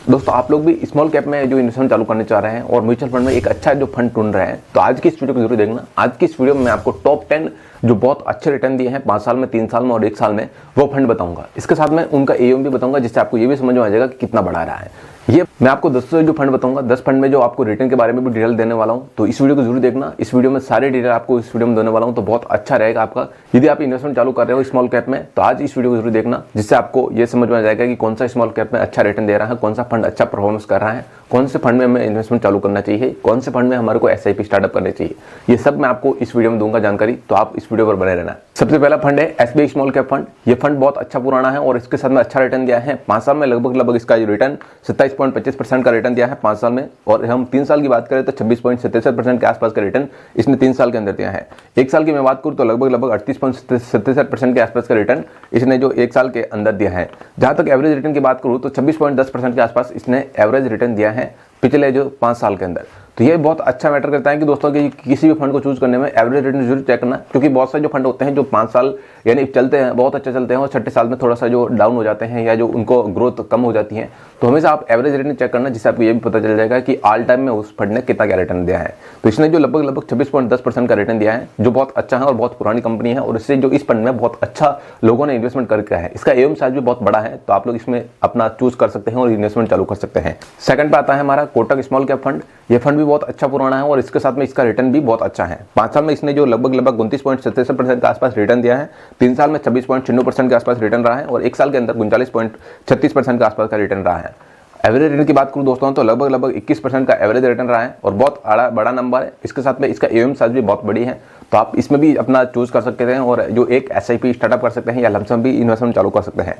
दोस्तों आप लोग भी स्मॉल कैप में जो इन्वेस्टमेंट चालू करने चाह रहे हैं और म्यूचुअल फंड में एक अच्छा जो फंड ढूंढ रहे हैं, तो आज की इस वीडियो को जरूर देखना। आज की इस वीडियो में मैं आपको टॉप 10 जो बहुत अच्छे रिटर्न दिए हैं 5 साल में, 3 साल में और 1 साल में, वो फंड बताऊंगा। इसके साथ में उनका एयूएम भी बताऊंगा, जिससे आपको ये भी समझ में आ जाएगा कि कितना बढ़ा रहा है। ये मैं आपको 10 जो फंड बताऊंगा, 10 फंड में जो आपको रिटर्न के बारे में भी डिटेल देने वाला हूं, तो इस वीडियो को जरूर देखना। इस वीडियो में सारे डिटेल आपको इस वीडियो में देने वाला हूं, तो बहुत अच्छा रहेगा आपका। यदि आप इन्वेस्टमेंट चालू कर रहे हो स्मॉल कैप में, तो आज इस वीडियो को जरूर देखना, जिससे आपको ये समझ में आ जाएगा कि कौन सा स्मॉल कैप में अच्छा रिटर्न दे रहा है, कौन सा फंड अच्छा परफॉर्मेंस कर रहा है, कौन से फंड में हमें इन्वेस्टमेंट चालू करना चाहिए, कौन से फंड में हमारे को एसआईपी स्टार्टअप करनी चाहिए। ये सब मैं आपको इस वीडियो में दूंगा जानकारी, तो आप इस वीडियो पर बने रहना। सबसे पहला फंड है एसबीआई स्मॉल कैप फंड। ये फंड बहुत अच्छा पुराना है और इसके साथ में अच्छा रिटर्न दिया है। 5 साल में लगभग इसका जो रिटर्न 27.25% का रिटर्न दिया है 5 साल में, और हम 3 साल की बात करें तो 26.77% के आसपास का रिटर्न इसने 3 साल के अंदर दिया है। 1 साल की मैं बात करूं तो लगभग 38.77% के आसपास का रिटर्न इसने जो 1 साल के अंदर दिया है। जहां तक एवरेज रिटर्न की बात करूं तो 26.10% के आसपास इसने एवरेज रिटर्न दिया है पिछले जो 5 साल के अंदर। तो ये बहुत अच्छा मैटर करता है कि दोस्तों कि किसी भी फंड को चूज करने में एवरेज रिटर्न जरूर चेक करना, क्योंकि बहुत सारे जो फंड होते हैं जो 5 साल यानी चलते हैं, बहुत अच्छे चलते हैं, और 6ठे साल में थोड़ा सा जो डाउन हो जाते हैं या जो उनको ग्रोथ कम हो जाती है, तो हमेशा आप एवरेज रिटर्न चेक करना, जिससे आपको ये भी पता चल जाएगा कि ऑल टाइम में उस फंड ने कितना क्या रिटर्न दिया है। तो इसने जो लगभग 26.10% का रिटर्न दिया है, जो बहुत अच्छा है और बहुत पुरानी कंपनी है, और इससे जो इस फंड में बहुत अच्छा लोगों ने इन्वेस्टमेंट करके है। इसका एम साइज भी बहुत बड़ा है, तो आप लोग इसमें अपना चूज कर सकते हैं और इन्वेस्टमेंट चालू कर सकते हैं। सेकंड पे आता है हमारा कोटक स्मॉल कैप फंड। ये फंड भी बहुत अच्छा पुराना है और इसके साथ में इसका रिटर्न भी बहुत अच्छा है। 5 साल में इसने जो लगभग 29.77% के आसपास रिटर्न दिया है, 3 साल में 26.96% के आसपास रिटर्न रहा है, और 1 साल के अंदर 39.36% के आसपास का रिटर्न रहा है। एवरेज रिटर्न की बात करूं दोस्तों तो लगभग 21% का एवरेज रिटर्न रहा है, और बहुत बड़ा नंबर है। इसके साथ में इसका एयूएम साइज भी बहुत बड़ी है, तो आप इसमें भी अपना चूज कर सकते हैं और जो एक एसआईपी स्टार्टअप कर सकते हैं या लमसम भी इन्वेस्टमेंट चालू कर सकते हैं।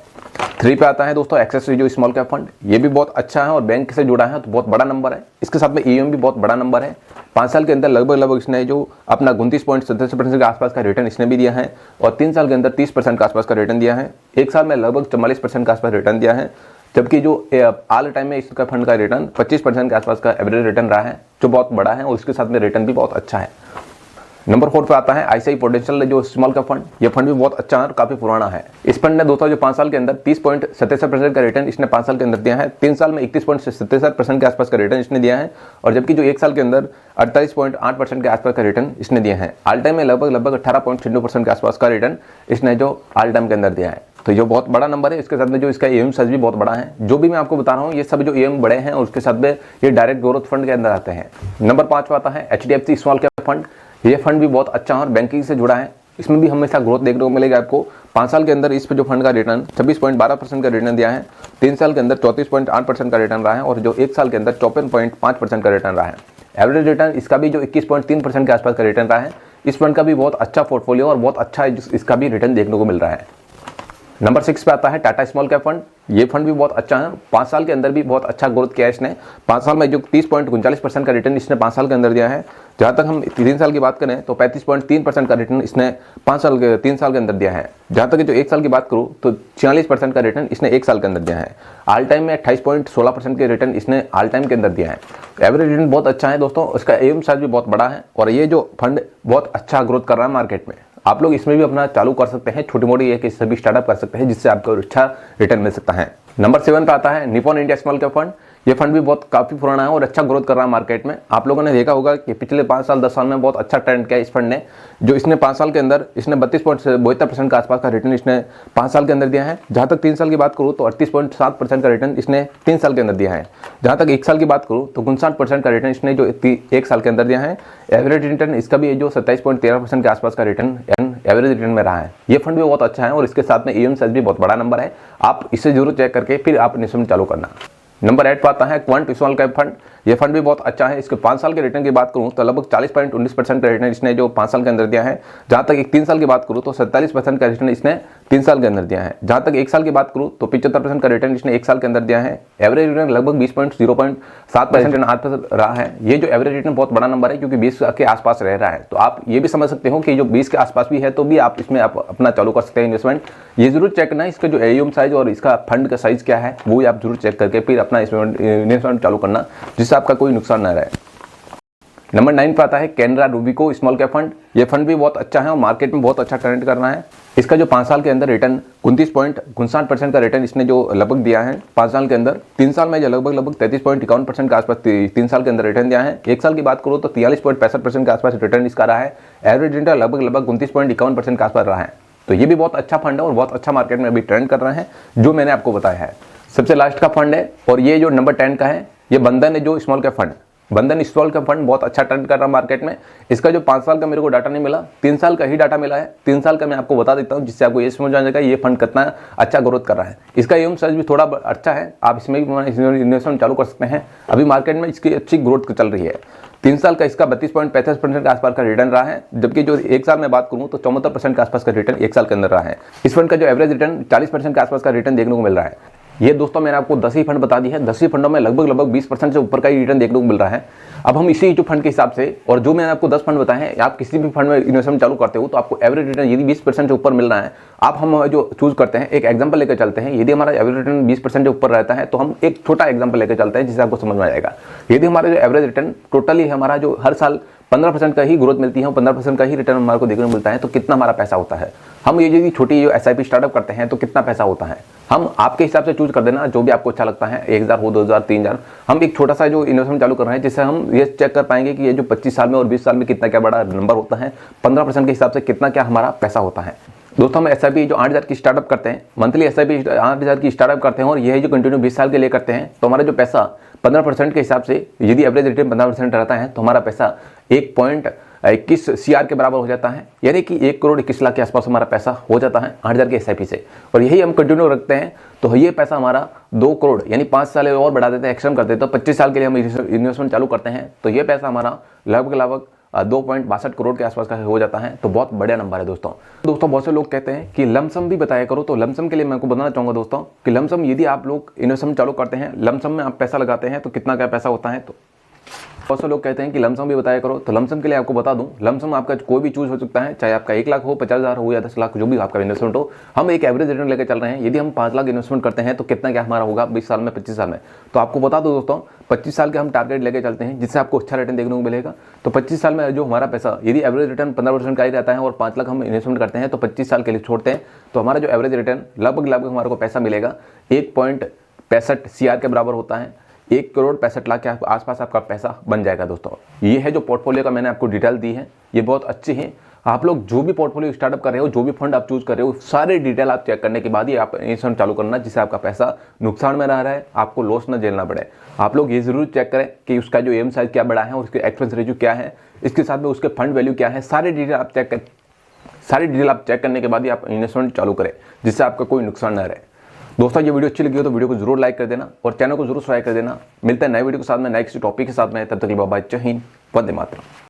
3 पे आता है दोस्तों एक्सेस जो स्मॉल कैप फंड। ये भी बहुत अच्छा है और बैंक से जुड़ा है, तो बहुत बड़ा नंबर है। इसके साथ में एयूएम भी बहुत बड़ा नंबर है। 5 साल के अंदर लगभग इसने जो अपना 29.77% के आसपास का रिटर्न इसने भी दिया है, और 3 साल के अंदर 30% के आसपास का रिटर्न दिया है। 1 साल में लगभग 44% के आसपास रिटर्न दिया है, जबकि जो ऑल टाइम में इसका फंड का रिटर्न 25% के आसपास का एवरेज रिटर्न रहा है, जो बहुत बड़ा है, और इसके साथ में रिटर्न भी बहुत अच्छा है। नंबर 4 पे आता है आईसीआई प्रूडेंशियल जो स्मॉल कैप फंड। ये फंड भी बहुत अच्छा है और काफी पुराना है। इस फंड ने दोस्तों जो 5 साल के अंदर 30.77% का रिटर्न इसने 5 साल के अंदर दिया है। 3 साल में 31.77% के आसपास का रिटर्न इसने दिया है, और जबकि जो 1 साल के अंदर 48.8% के आसपास का रिटर्न इसने दिया है। ऑल टाइम में लगभग 18.06% के आसपास का रिटर्न इसने जो ऑल टाइम के अंदर दिया है, तो ये बहुत बड़ा नंबर है। इसके साथ में जो इसका एम साइज भी बहुत बड़ा है। जो भी मैं आपको बता रहा हूँ ये सब जो एम बड़े हैं, और उसके साथ में ये डायरेक्ट ग्रोथ फंड के अंदर आते हैं। नंबर 5 पे आता है एचडीएफसी स्मॉल कैप फंड। ये फंड भी बहुत अच्छा है और बैंकिंग से जुड़ा है। इसमें भी हमेशा ग्रोथ देखने को मिलेगा आपको। 5 साल के अंदर इस पे जो फंड का रिटर्न 26.12% का रिटर्न दिया है, 3 साल के अंदर 34.8% का रिटर्न रहा है, और जो 1 साल के अंदर 54.5% का रिटर्न रहा है। एवरेज रिटर्न इसका भी जो 21.3% के आसपास का रिटर्न रहा है। इस फंड का भी बहुत अच्छा पोर्टफोलियो और बहुत अच्छा इसका भी रिटर्न देखने को मिल रहा है। नंबर 6 पे आता है टाटा स्मॉल कैप फंड। ये फंड भी बहुत अच्छा है। 5 साल के अंदर भी बहुत अच्छा ग्रोथ किया है इसने। 5 साल में जो 30.39% का रिटर्न इसने 5 साल के अंदर दिया है। जहां तक हम 3 साल की बात करें तो 35.3% का रिटर्न इसने 3 साल के अंदर दिया है। जहां तक जो 1 साल की बात करूं तो 46% का रिटर्न इसने 1 साल के अंदर दिया है। ऑल टाइम में 28.16% के रिटर्न इसने ऑल टाइम के अंदर दिया है। एवरेज रिटर्न बहुत अच्छा है दोस्तों। इसका एम साइज भी बहुत बड़ा है, और ये जो फंड बहुत अच्छा ग्रोथ कर रहा है मार्केट में। आप लोग इसमें भी अपना चालू कर सकते हैं, छोटी मोटी एक सभी स्टार्टअप कर सकते हैं, जिससे आपको अच्छा रिटर्न मिल सकता है। नंबर 7 पे आता है Nippon India small cap fund. ये फंड भी बहुत काफी पुराना है और अच्छा ग्रोथ कर रहा है मार्केट में। आप लोगों ने देखा होगा कि पिछले 5 साल 10 साल में बहुत अच्छा ट्रेंड किया इस फंड ने। जो इसने 5 साल के अंदर इसने 32.72% के आसपास का रिटर्न इसने 5 साल के अंदर दिया है। जहां तक 3 साल की बात करूं तो 38.7% का रिटर्न इसने 3 साल के अंदर दिया है। जहां तक 1 साल की बात करूं तो 59% का रिटर्न इसने जो 1 साल के अंदर दिया है। एवरेज रिटर्न इसका भी जो 27.13% के आसपास का रिटर्न एवरेज रिटर्न में रहा है। ये फंड भी बहुत अच्छा है, और इसके साथ में ईएम साइज भी बहुत बड़ा नंबर है। आप इसे जरूर चेक करके फिर आप इन्वेस्टमेंट चालू करना। नंबर 8 पर आता है क्वांट स्मॉल कैप फंड। ये फंड भी बहुत अच्छा है। इसके 5 साल के रिटर्न की बात करूं तो लगभग 40.19% का रिटर्न इसने जो 5 साल के अंदर दिया है। जहां तक 3 साल की बात करूं तो 47% का रिटर्न इसने 3 साल के अंदर दिया है। जहां तक 1 साल की बात करूं तो 75% का रिटर्न इसने 1 साल के अंदर दिया है। एवरेज रिटर्न लगभग 20.07% रहा है। ये जो एवरेज रिटर्न बहुत बड़ा नंबर है, क्योंकि 20 के आसपास रह रहा है। तो आप ये भी समझ सकते हो कि जो 20 के आसपास भी है तो भी आप इसमें अपना चालू कर सकते हैं इन्वेस्टमेंट। ये जरूर चेक करना इसका जो एयूएम साइज और इसका फंड का साइज क्या है, वो आप जरूर चेक करके फिर अपना इन्वेस्टमेंट चालू करना, जिससे आपका कोई नुकसान न रहे। नंबर 9 पर आता है कैनरा रूबिको स्मॉल कैप फंड। ये फंड भी बहुत अच्छा है और मार्केट में बहुत अच्छा ट्रेंड कर रहा है। इसका जो 5 साल के अंदर रिटर्न 29.59% का रिटर्न इसने जो लगभग दिया है 5 साल के अंदर, 3 साल में जो लगभग 33.51% के आसपास 3 साल के अंदर रिटर्न दिया है। 1 साल की बात करो तो 43.65% के आसपास रिटर्न इसका रहा है। एवरेज रिटर्न लगभग 29.51% के आसपास रहा है। तो ये भी बहुत अच्छा फंड है और बहुत अच्छा मार्केट में अभी ट्रेंड कर रहे हैं, जो मैंने आपको बताया है। सबसे लास्ट का फंड है और ये जो नंबर 10 का है, ये बंधन है, जो स्मॉल कैप फंड, बंधन स्मॉल कैप फंड बहुत अच्छा ट्रेंड कर रहा है मार्केट में। इसका जो 5 साल का मेरे को डाटा नहीं मिला, 3 साल का ही डाटा मिला है। 3 साल का मैं आपको बता देता हूं, जिससे आपको ये समझ आ जाएगा ये फंड कितना अच्छा ग्रोथ कर रहा है। इसका एम साइज भी थोड़ा अच्छा है, आप इसमें भी इन्वेस्टमेंट चालू कर सकते हैं। अभी मार्केट में इसकी अच्छी ग्रोथ चल रही है। 3 साल का इसका 32.35% के आसपास का रिटर्न रहा है, जबकि जो 1 साल में बात करूं तो 74% के आसपास का रिटर्न 1 साल के अंदर रहा है। इस फंड का जो एवरेज रिटर्न 40% के आसपास का रिटर्न देखने को मिल रहा है। ये दोस्तों मैंने आपको 10 ही फंड बता दी है, 10 ही फंडों में लगभग 20% से ऊपर का ही रिटर्न देखने को मिल रहा है। अब हम इसी जो फंड के हिसाब से, और जो मैंने आपको 10 फंड बताए हैं, आप किसी भी फंड में इन्वेस्टमेंट चालू करते हो तो आपको एवरेज रिटर्न यदि 20% से ऊपर मिल रहा है, आप हम जो चूज करते हैं, एक एग्जांपल लेकर चलते हैं। यदि हमारा एवरेज रिटर्न 20% से ऊपर रहता है तो हम एक छोटा एग्जांपल लेकर चलते हैं, जिससे आपको समझ में आ जाएगा। यदि हमारा जो एवरेज रिटर्न टोटली हमारा जो हर साल 15% का ही ग्रोथ मिलती है, 15% का ही रिटर्न हमारे को देखने को मिलता है, तो कितना हमारा पैसा होता है। हम ये यदि छोटी जो SIP स्टार्टअप करते हैं तो कितना पैसा होता है, हम आपके हिसाब से चूज कर देना, जो भी आपको अच्छा लगता है। 1000 हो, 2000, 3000, हम एक छोटा सा जो इन्वेस्टमेंट चालू कर रहे हैं, जिससे हम ये चेक कर पाएंगे कि ये जो 25 साल में और 20 साल में कितना क्या बड़ा नंबर होता है, 15% के हिसाब से कितना क्या हमारा पैसा होता है। दोस्तों हम SIP जो 8000 की स्टार्टअप करते हैं, मंथली SIP 8000 की स्टार्टअप करते हैं, और यह जो कंटिन्यू 20 साल के लिए करते हैं, तो हमारा जो पैसा 15% के हिसाब से, यदि एवरेज रिटर्न 15% रहता है, तो हमारा पैसा 1.21 CR के बराबर हो जाता है। यानी कि 1 करोड़ 21 लाख के आसपास हमारा पैसा हो जाता है 8000 के SIP से। और यही हम कंटिन्यू रखते हैं तो ये पैसा हमारा 2 करोड़ यानी 5 साल और बढ़ा देते हैं, एक्सटेंड कर देते हैं, तो 25 साल के लिए हम इन्वेस्टमेंट चालू करते हैं, तो ये पैसा हमारा लगभग 2.62 करोड़ के आसपास का हो जाता है। तो बहुत बढ़िया नंबर है दोस्तों। बहुत से लोग कहते हैं कि लमसम भी बताया करो, तो लमसम के लिए मैं आपको बताना चाहूंगा दोस्तों कि लमसम यदि आप लोग इन्वेस्टमेंट चालू करते हैं, लमसम में आप पैसा लगाते हैं तो कितना क्या पैसा होता है। तो बहुत से लोग कहते हैं कि लमसम भी बताया करो, तो लमसम के लिए आपको बता दूं, लमसम आपका कोई भी चूज हो सकता है, चाहे आपका 1 लाख हो, 50,000 हो या 10 लाख, जो भी आपका इन्वेस्टमेंट हो। हम एक एवरेज रिटर्न लेकर चल रहे हैं। यदि हम 5 लाख इन्वेस्टमेंट करते हैं तो कितना क्या हमारा होगा 20 साल में, 25 साल में। तो आपको बता दो दोस्तों, 25 साल के हम टारगेट लेकर चलते हैं, जिससे आपको अच्छा रिटर्न देखने को मिलेगा। तो 25 साल में जो हमारा पैसा, यदि एवरेज रिटर्न 15% का ही रहता है और 5 लाख हम इन्वेस्टमेंट करते हैं, तो 25 साल के लिए छोड़ते हैं, तो हमारा जो एवरेज रिटर्न लगभग हमारे को पैसा मिलेगा 1.65 CR के बराबर होता है। 1 करोड़ 65 लाख के आसपास आपका पैसा बन जाएगा दोस्तों। ये है जो पोर्टफोलियो का मैंने आपको डिटेल दी है, ये बहुत अच्छी है। आप लोग जो भी पोर्टफोलियो स्टार्टअप कर रहे हो, जो भी फंड आप चूज कर रहे हो, सारे डिटेल आप चेक करने के बाद ही आप इन्वेस्टमेंट चालू करना, जिससे आपका पैसा नुकसान में रह रहा है, आपको लॉस न झेलना पड़े। आप लोग ये जरूर चेक करें कि उसका जो एम साइज क्या बड़ा है और उसके एक्सपेंस रेशियो क्या है, इसके साथ में उसके फंड वैल्यू क्या है, सारे डिटेल आप चेक करने के बाद ही आप इन्वेस्टमेंट चालू करें, जिससे आपका कोई नुकसान न रहे। दोस्तों ये वीडियो अच्छी लगी हो तो वीडियो को जरूर लाइक कर देना और चैनल को जरूर सब्सक्राइब कर देना। मिलते हैं नए वीडियो के साथ में, नेक्स्ट टॉपिक के साथ में। तब तक के लिए बाय बाय, जय हिंद, वंदे मातरम।